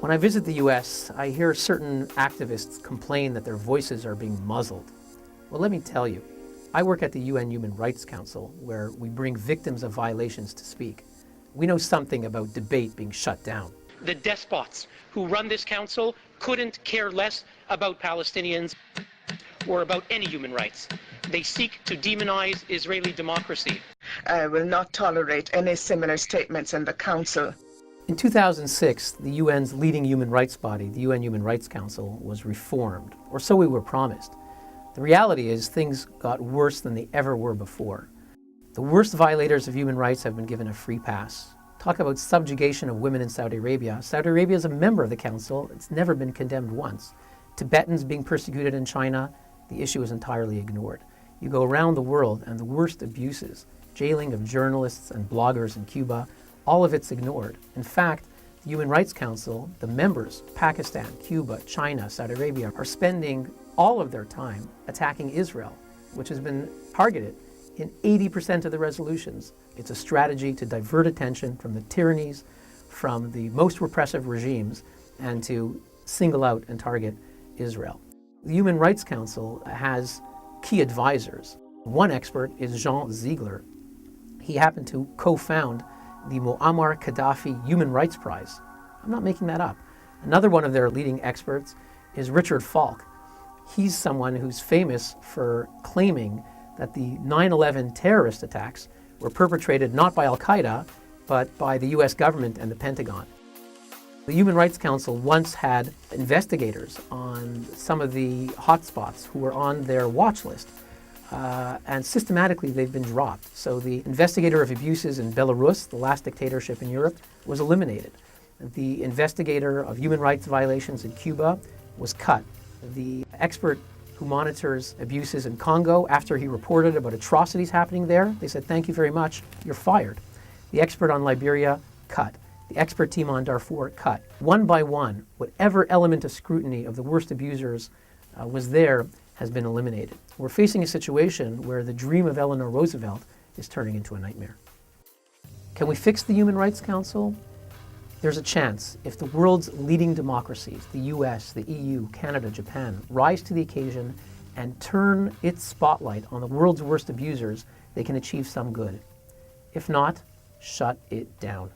When I visit the US, I hear certain activists complain that their voices are being muzzled. Well, let me tell you, I work at the UN Human Rights Council, where we bring victims of violations to speak. We know something about debate being shut down. The despots who run this council couldn't care less about Palestinians or about any human rights. They seek to demonize Israeli democracy. I will not tolerate any similar statements in the council. In 2006, the UN's leading human rights body, the UN Human Rights Council, was reformed, or so we were promised. The reality is things got worse than they ever were before. The worst violators of human rights have been given a free pass. Talk about subjugation of women in Saudi Arabia. Saudi Arabia is a member of the council. It's never been condemned once. Tibetans being persecuted in China, the issue is entirely ignored. You go around the world and the worst abuses, jailing of journalists and bloggers in Cuba, all of it's ignored. In fact, the Human Rights Council, the members, Pakistan, Cuba, China, Saudi Arabia, are spending all of their time attacking Israel, which has been targeted in 80% of the resolutions. It's a strategy to divert attention from the tyrannies, from the most repressive regimes, and to single out and target Israel. The Human Rights Council has key advisors. One expert is Jean Ziegler. He happened to co-found the Muammar Gaddafi Human Rights Prize. I'm not making that up. Another one of their leading experts is Richard Falk. He's someone who's famous for claiming that the 9/11 terrorist attacks were perpetrated not by Al-Qaeda, but by the US government and the Pentagon. The Human Rights Council once had investigators on some of the hotspots who were on their watch list. And systematically they've been dropped. So the investigator of abuses in Belarus, the last dictatorship in Europe, was eliminated. The investigator of human rights violations in Cuba was cut. The expert who monitors abuses in Congo, after he reported about atrocities happening there, they said, "Thank you very much, you're fired." The expert on Liberia, cut. The expert team on Darfur, cut. One by one, whatever element of scrutiny of the worst abusers was there has been eliminated. We're facing a situation where the dream of Eleanor Roosevelt is turning into a nightmare. Can we fix the Human Rights Council? There's a chance if the world's leading democracies, the US, the EU, Canada, Japan, rise to the occasion and turn its spotlight on the world's worst abusers, they can achieve some good. If not, shut it down.